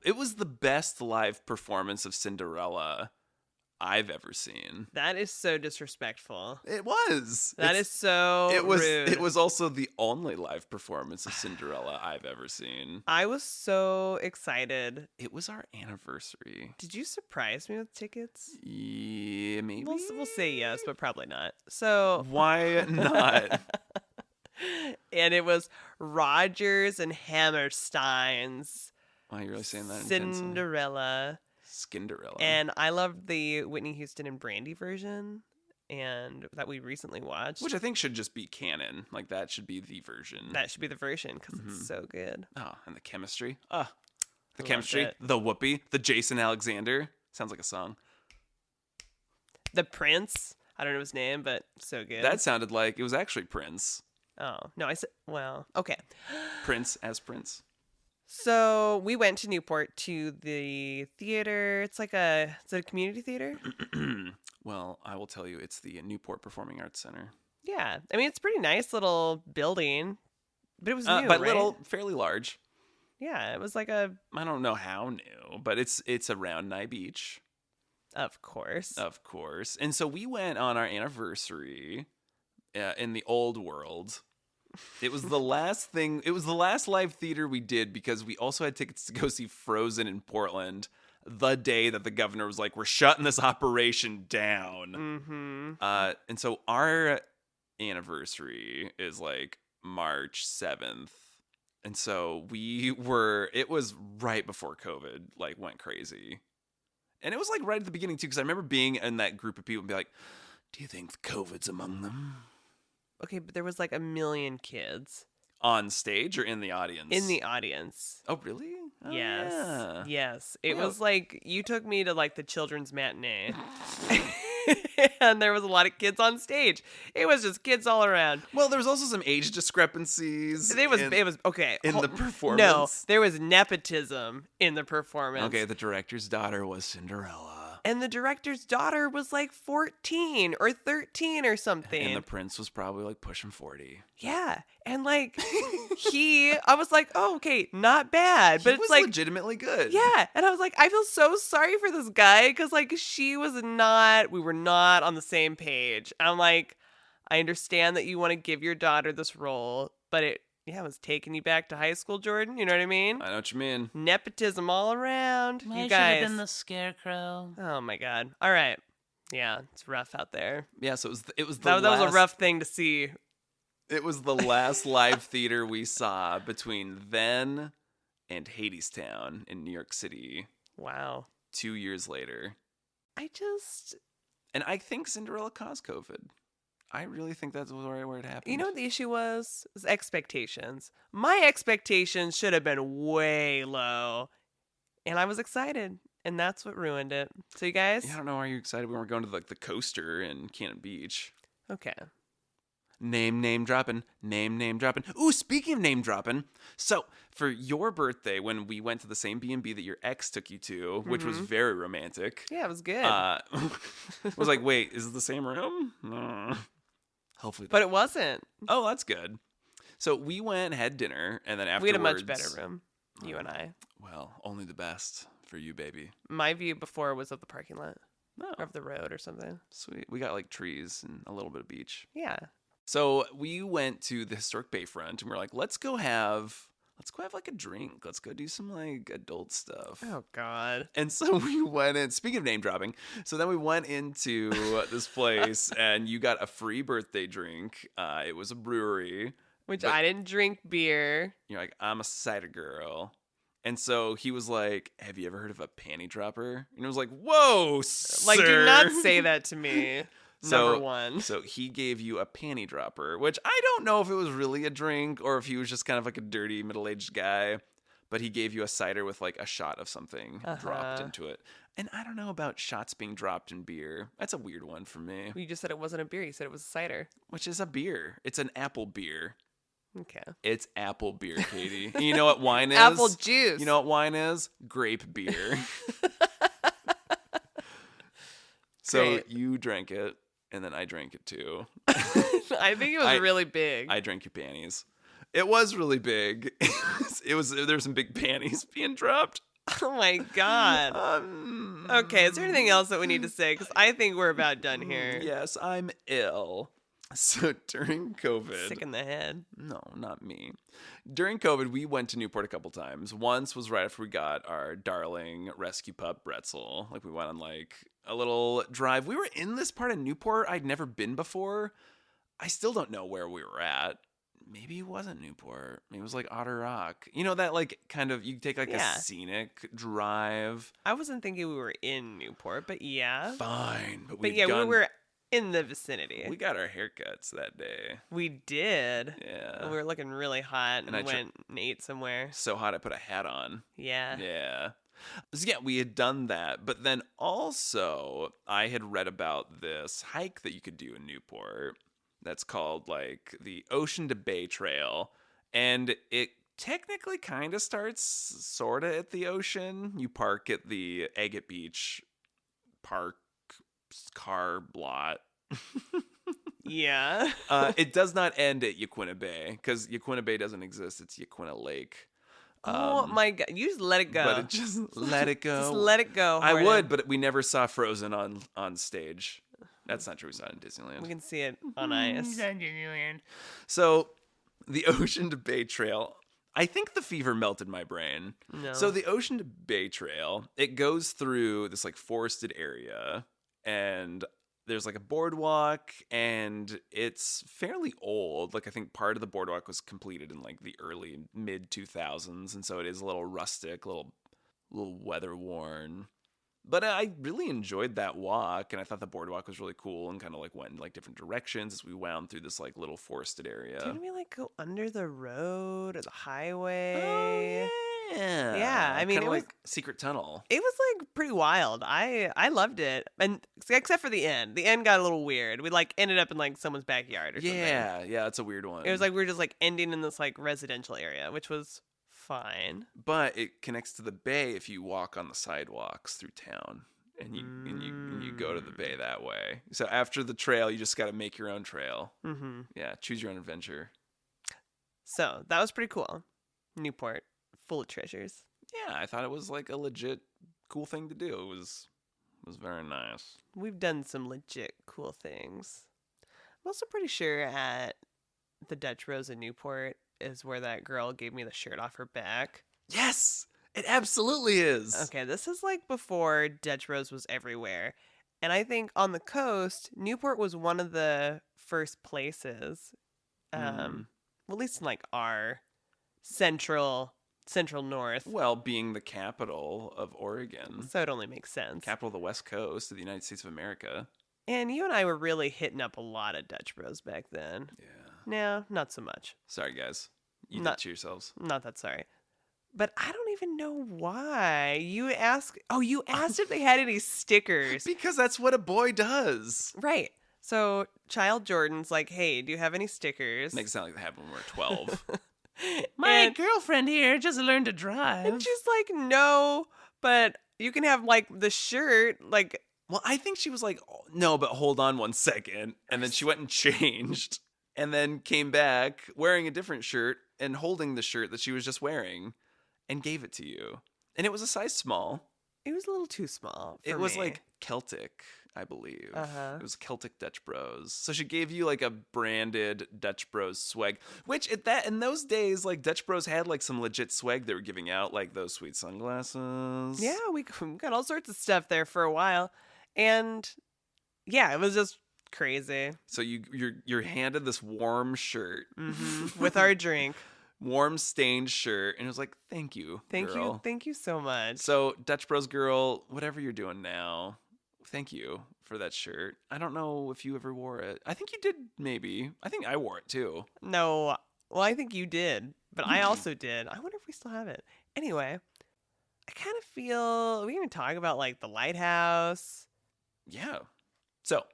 it was the best live performance of Cinderella I've ever seen. That is so disrespectful. It was. That is so rude. It was also the only live performance of Cinderella I've ever seen. I was so excited. It was our anniversary. Did you surprise me with tickets? Yeah, maybe. We'll say yes, but probably not. So Why not? and it was Rodgers and Hammerstein's Why are you really saying that intensely? Cinderella. Skinderella. And I loved the Whitney Houston and Brandy version, and that we recently watched. Which I think should just be canon. Like, that should be the version. That should be the version because it's so good. Oh, and the chemistry. The I chemistry. loved it. The whoopee. The Jason Alexander. Sounds like a song. The Prince. I don't know his name, but so good. That sounded like it was actually Prince. Oh, no, I said, well, okay. Prince as Prince. So we went to Newport to the theater. Is it a community theater? Well, I will tell you, it's the Newport Performing Arts Center. Yeah. I mean, it's a pretty nice little building, but it was new, But right? little, fairly large. Yeah, it was like I don't know how new, but it's around Nye Beach. of course. Of course. And so we went on our anniversary in the old world. It was the last thing. It was the last live theater we did because we also had tickets to go see Frozen in Portland the day that the governor was like, we're shutting this operation down. Mm-hmm. And so our anniversary is like March 7th. And so it was right before COVID like went crazy. And it was like right at the beginning too, because I remember being in that group of people and be like, do you think COVID's among them? Okay, but there was like 1 million kids. On stage or in the audience? In the audience. Oh, really? Oh, Yes. yeah. Yes. It Well- was like you took me to like the children's matinee. And there was a lot of kids on stage. It was just kids all around. Well, there was also some age discrepancies. It was okay. in the No, performance. there was nepotism in the performance. Okay, the director's daughter was Cinderella. And the director's daughter was like 14 or 13 or something. And the prince was probably like pushing 40. Yeah. And like I was like, oh, okay, not bad. But He it's was like, legitimately good. yeah. And I was like, I feel so sorry for this guy because like we were not on the same page. And I'm like, I understand that you want to give your daughter this role, but it was taking you back to high school, Jordan. You know what I mean? I know what you mean. Nepotism all around. I You should guys. have been the scarecrow. Oh my God. All right. Yeah, it's rough out there. Yeah, so it was That was a rough thing to see. It was the last live theater we saw between then and Hadestown in New York City Wow. 2 years later. And I think Cinderella caused COVID. I really think that's where it happened. you know what the issue was? Is expectations. My expectations should have been way low. And I was excited. And that's what ruined it. So you guys? Yeah, I don't know. Are you excited? We weren't going to like the coaster in Cannon Beach. Okay. Name dropping. Ooh, speaking of name dropping. So for your birthday, when we went to the same B&B that your ex took you to, which was very romantic. Yeah, it was good. Was like, wait, is it the same room? Hopefully. But it wasn't. Oh, that's good. So we went, had dinner, and then afterwards. We had a much better room. You and I. Well, only the best for you, baby. My view before was of the parking lot. No, Or of the road or something. sweet. We got like trees and a little bit of beach. Yeah. So we went to the historic Bayfront, and we are like, let's go have like a drink. Let's go do some like adult stuff. Oh, God. And so we went in, speaking of name dropping, so then we went into this place and you got a free birthday drink. It was a brewery. Which But- I didn't drink beer. You're like, I'm a cider girl. And so he was like, have you ever heard of a panty dropper? And it was like, whoa, Like, sir. do not say that to me. So- Number one. So he gave you a panty dropper, which I don't know if it was really a drink or if he was just kind of like a dirty middle-aged guy. But he gave you a cider with like a shot of something dropped into it. And I don't know about shots being dropped in beer. That's a weird one for me. You just said it wasn't a beer. You said it was a cider. Which is a beer. It's an apple beer. Okay. It's apple beer, Katie. And you know what wine is? Apple juice. You know what wine is? Grape beer. So Great. you drank it, and then I drank it too. I think it was really big. I drank your panties. It was really big. There were some big panties being dropped. Oh my God. Okay, is there anything else that we need to say? Because I think we're about done here. Yes, I'm ill. So during COVID, Sick in the head. no, not me. During COVID, we went to Newport a couple times. Once was right after we got our darling rescue pup, Bretzel. Like, we went on, like, a little drive. We were in this part of Newport I'd never been before. I still don't know where we were at. Maybe it wasn't Newport. Maybe it was, like, Otter Rock. You know that, like, kind of, you take, like, Yeah. a scenic drive. I wasn't thinking we were in Newport, but yeah. Fine. But But yeah, we were in the vicinity. We got our haircuts that day. We did. Yeah. We were looking really hot and And I went and ate somewhere. So hot I put a hat on. Yeah. Yeah. So yeah, we had done that. But then also, I had read about this hike that you could do in Newport that's called like the Ocean to Bay Trail. And it technically kind of starts sort of at the ocean. You park at the Agate Beach park car lot. Yeah. It does not end at Yaquina Bay because Yaquina Bay doesn't exist. It's Yaquina Lake. Oh my God. You just let it go. But it just let it go. Just let it go. I Jordan. would, but we never saw Frozen on stage. That's not true. We saw it in We Disneyland. can see it on ice. So The Ocean to Bay Trail. I think the fever melted my brain. No. So the Ocean to Bay Trail, it goes through this like forested area, and there's like a boardwalk, and it's fairly old. Like I think part of the boardwalk was completed in like the early mid 2000s, and so it is a little rustic, little weather worn. But I really enjoyed that walk, and I thought the boardwalk was really cool and kind of like went in like different directions as we wound through this like little forested area. Didn't we like go under the road or the highway? Oh, yeah. Yeah, I mean, Kinda it was- like secret tunnel. It was like pretty wild. I loved it, and except for the end. The end got a little weird. We like ended up in like someone's backyard or something. Yeah, it's a weird one. It was like we were just like ending in this like residential area, which was fine. But it connects to the bay if you walk on the sidewalks through town, and you go to the bay that way. So after the trail, you just got to make your own trail. Mm-hmm. Yeah, choose your own adventure. So that was pretty cool. Newport, full of treasures. Yeah, I thought it was like a legit cool thing to do. It was very nice. We've done some legit cool things. I'm also pretty sure at the Dutch Rose in Newport is where that girl gave me the shirt off her back. Yes, it absolutely is. Okay, this is like before Dutch Rose was everywhere. And I think on the coast, Newport was one of the first places, well, at least in like our central north. Well, being the capital of Oregon, So it only makes sense. capital of the West Coast of the United States of America. And you and I were really hitting up a lot of Dutch Bros back then. Yeah. No, not so much. Sorry, guys. You Not- did to yourselves. Not that sorry. But I don't even know why. You asked if they had any stickers. Because that's what a boy does. Right. So Child Jordan's like, hey, do you have any stickers? Makes it sound like that happened when we were 12. And- girlfriend here just learned to drive. And she's like, no, but you can have like the shirt. Like, Well, I think she was like, oh, no, but hold on one second. And then she went and changed and then came back wearing a different shirt and holding the shirt that she was just wearing and gave it to you. And it was a size small. it was a little too small. It for was me. like Celtic, I believe. Uh-huh. It was Celtic Dutch Bros. So she gave you like a branded Dutch Bros swag, which in those days, like Dutch Bros had like some legit swag they were giving out, like those sweet sunglasses. Yeah, we got all sorts of stuff there for a while. And yeah, it was just crazy. So you're handed this warm shirt, With our drink. warm stained shirt, and it was like, thank you, girl. Thank you so much. So Dutch Bros girl, whatever you're doing now, thank you for that shirt. I don't know if you ever wore it. I think you did, maybe. I think I wore it too. No, well, I think you did, but I also did. I wonder if we still have it. Anyway, I kind of feel we even talk about like the lighthouse. Yeah. So,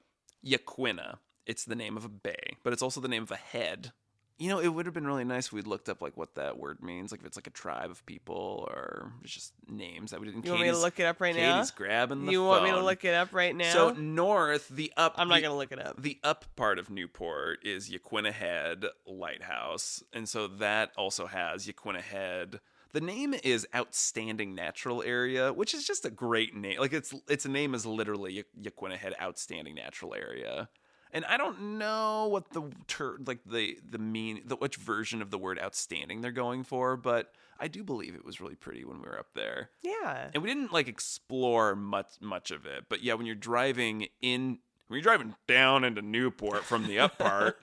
Yaquina. It's the name of a bay, but it's also the name of a head. You know, it would have been really nice if we'd looked up like what that word means, like if it's like a tribe of people or it's just names that we didn't. You want me to look it up right now? Katie's grabbing the You phone. want me to look it up right now? So north, the up. I'm not gonna look it up. The up part of Newport is Yaquina Head Lighthouse, and so that also has Yaquina Head. The name is Outstanding Natural Area, which is just a great name. Like its name is literally Yaquina Head Outstanding Natural Area. And I don't know what which version of the word outstanding they're going for, but I do believe it was really pretty when we were up there. Yeah. And we didn't like explore much of it, but yeah, when you're driving down into Newport from the up part,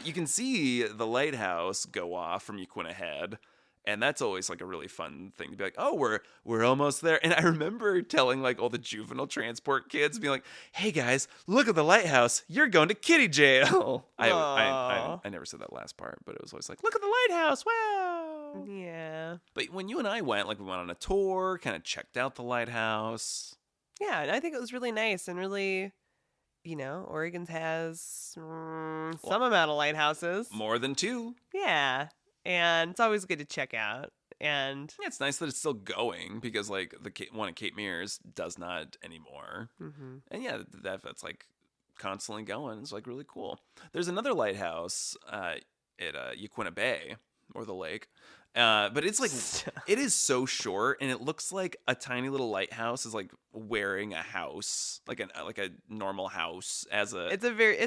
you can see the lighthouse go off from Yaquina Head. And that's always like a really fun thing to be like, oh, we're almost there. And I remember telling like all the juvenile transport kids, being like, hey guys, look at the lighthouse. You're going to kitty jail. I never said that last part, but it was always like, look at the lighthouse. Wow. Yeah. But when you and I went, like we went on a tour, kind of checked out the lighthouse. Yeah, and I think it was really nice and really, Oregon has some amount of lighthouses. More than 2. Yeah. And it's always good to check out. And Yeah, it's nice that it's still going because like the one at Cape Mears does not anymore. And yeah, that's like constantly going. It's like really cool. There's another lighthouse at Yaquina Bay or the lake, But it's like it is so short, and it looks like a tiny little lighthouse is like wearing a house, like a normal house as a It's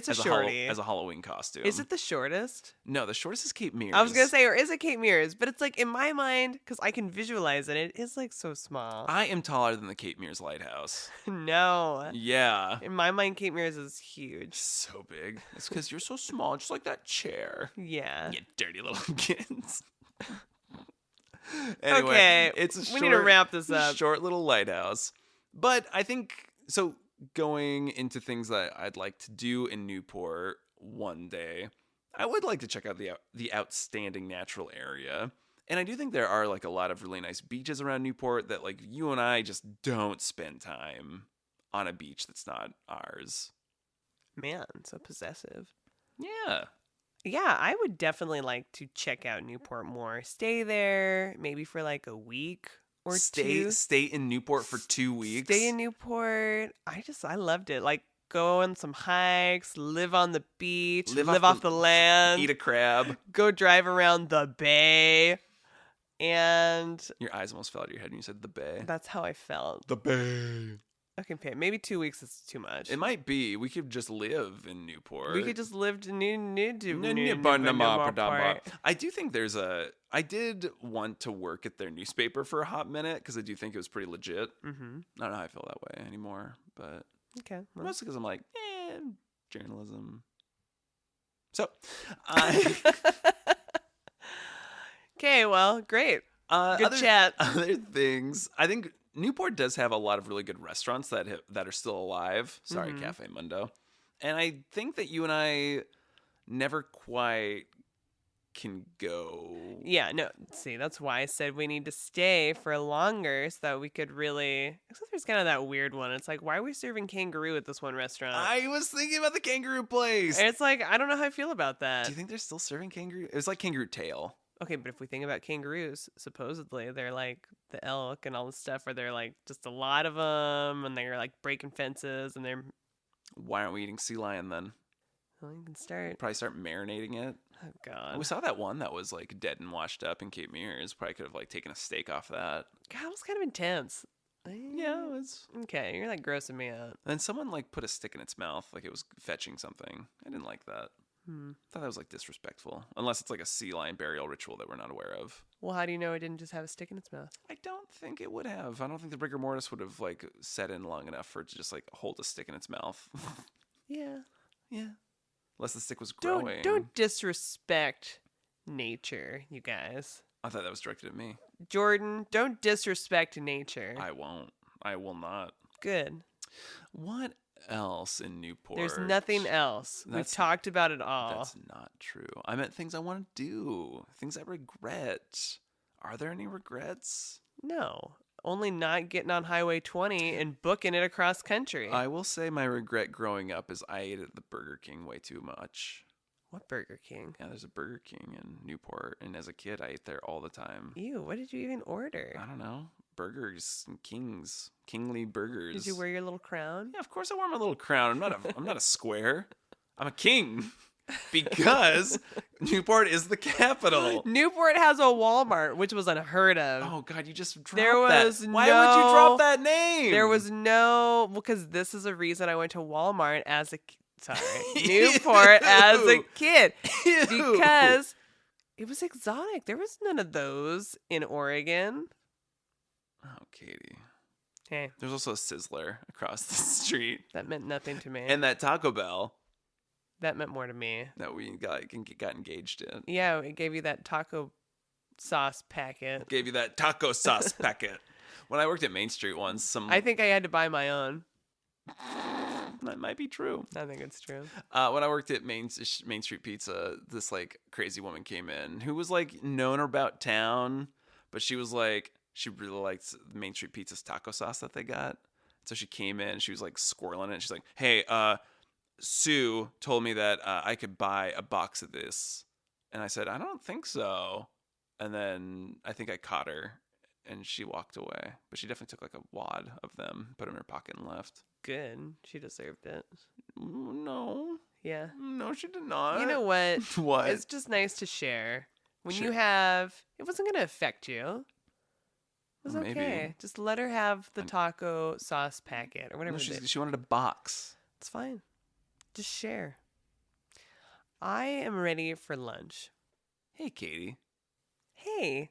a shorty. as a Halloween costume. Is it the shortest? No, the shortest is Cape Mears. I was gonna say, or is it Cape Mears? But it's like in my mind, because I can visualize it. It is like so small. I am taller than the Cape Mears lighthouse. No, Yeah. in my mind, Cape Mears is huge. So big. It's because you're so small, just like that chair. Yeah. You dirty little kids. Anyway, Okay, it's a we need to wrap this up. Short little lighthouse. But I think so. Going into things that I'd like to do in Newport one day, I would like to check out the outstanding natural area. And I do think there are like a lot of really nice beaches around Newport that like you and I just don't spend time on a beach that's not ours. Man, so possessive. Yeah. Yeah, I would definitely like to check out Newport more. Stay there, maybe for like a week or two. Stay in Newport for 2 weeks. Stay in Newport. I loved it. Like go on some hikes, live on the beach, live off the land, eat a crab. go drive around the bay. And Your eyes almost fell out of your head when you said the bay. that's how I felt. The Bay. Okay, maybe 2 weeks is too much. It might be. We could just live in Newport. We could just live to I do think I did want to work at their newspaper for a hot minute because I do think it was pretty legit. Mm-hmm. I don't know how I feel that way anymore, but Okay. Well. mostly because I'm like, journalism. So, Okay, well, great. Good other, chat. Other things, I think Newport does have a lot of really good restaurants that are still alive. Sorry, Mhm. Cafe Mundo. And I think that you and I never quite can go. Yeah, no, see, that's why I said we need to stay for longer so that we could really. Except there's kind of that weird one. It's like, why are we serving kangaroo at this one restaurant? I was thinking about the kangaroo place. And it's like, I don't know how I feel about that. Do you think they're still serving kangaroo? It was like kangaroo tail. Okay, but if we think about kangaroos, supposedly they're like the elk and all this stuff, where they're like just a lot of them, and they're like breaking fences, and they're. Why aren't we eating sea lion then? Well, you can start. Probably start marinating it. Oh God. We saw that one that was like dead and washed up in Cape Mears. Probably could have like taken a steak off that. God, it was kind of intense. Yeah, it was. Okay, you're like grossing me out. And someone like put a stick in its mouth, like it was fetching something. I didn't like that. I thought that was like disrespectful. Unless it's like a sea lion burial ritual that we're not aware of. Well, how do you know it didn't just have a stick in its mouth? I don't think it would have. I don't think the rigor mortis would have like set in long enough for it to just like hold a stick in its mouth. Yeah. Yeah. Unless the stick was growing. Don't disrespect nature, you guys. I thought that was directed at me. Jordan, don't disrespect nature. I won't. I will not. Good. What else in Newport? There's nothing else. We've That's- talked about it all. That's not true. I meant things I want to do. Things I regret. Are there any regrets? No. Only not getting on Highway 20 and booking it across country. I will say my regret growing up is I ate at the Burger King way too much. What Burger King? Yeah, there's a Burger King in Newport, and as a kid, I ate there all the time. Ew, what did you even order? I don't know. Burgers and kingly burgers. Did you wear your little crown? Yeah, of course I wore my little crown. I'm not a square. I'm a king. Because Newport is the capital. Newport has a Walmart, which was unheard of. Oh God, you just dropped There was that. Why would you drop that name? There was no, because this is a reason I went to Walmart as a Newport as a kid. Ew. Because it was exotic. There was none of those in Oregon. Oh, Katie. Hey, There's also a Sizzler across the street. that meant nothing to me. And that Taco Bell that meant more to me. that we got engaged in. Yeah, it gave you that taco sauce packet. Gave you that taco sauce packet. When I worked at Main Street once, I think I had to buy my own. that might be true. I think it's true. When I worked at Main Street Pizza, this like crazy woman came in who was like known about town, but she was like she really liked Main Street Pizza's taco sauce that they got. So she came in, she was like squirreling it. She's like, "Hey, Sue told me that I could buy a box of this," and I said, "I don't think so." And then I think I caught her, and she walked away. But she definitely took like a wad of them, put them in her pocket, and left. Good. She deserved it. No, Yeah. no, she did not. You know what? What? It's just nice to share. When Sure. you have, it wasn't going to affect you. It was Maybe. okay. Just let her have the taco sauce packet or whatever No, it is. she wanted a box. It's fine. Just share. I am ready for lunch. Hey, Katie. Hey,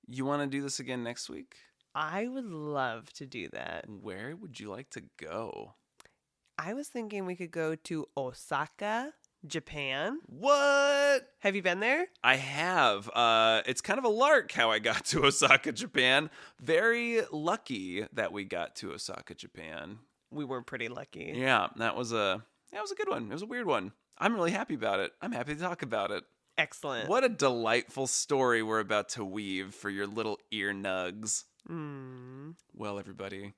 You want to do this again next week? I would love to do that. Where would you like to go? I was thinking we could go to Osaka, Japan. What? Have you been there? I have. It's kind of a lark how I got to Osaka, Japan. Very lucky that we got to Osaka, Japan. We were pretty lucky. Yeah, that was a good one. It was a weird one. I'm really happy about it. I'm happy to talk about it. Excellent. What a delightful story we're about to weave for your little ear nugs. Well, everybody,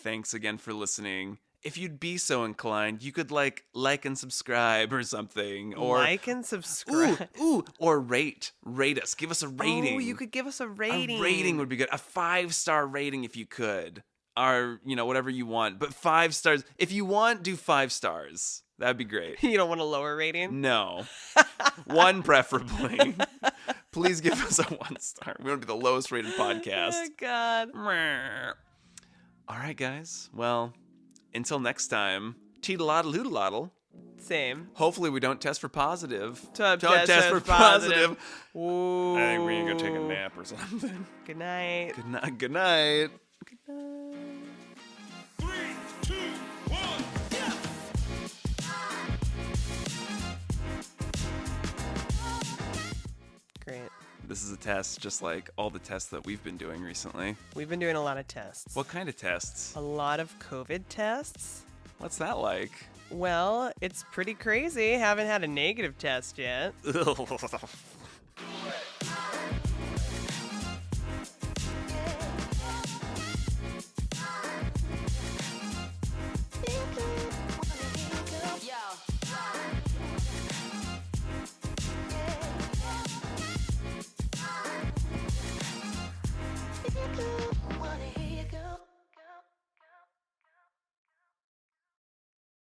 thanks again for listening. If you'd be so inclined, you could like and subscribe or something, or like and subscribe. or rate us. Give us a rating. Oh, you could give us a rating. A rating would be good. A 5-star rating if you could, or whatever you want. But 5 stars. If you want, do 5 stars. That'd be great. You don't want a lower rating? No. 1 preferably. Please give us a 1 star. We want to be the lowest rated podcast. Oh, God. All right, guys. Well, until next time, teedle-oddle-oodle-oddle. Same. Hopefully we don't test for positive. Don't test for positive. positive. Ooh. I think we need to go take a nap or something. Good night. Good night. Good night. 3, 2, 1. Great. This is a test just like all the tests that we've been doing recently. We've been doing a lot of tests. What kind of tests? A lot of COVID tests. What's that like? Well, it's pretty crazy. Haven't had a negative test yet.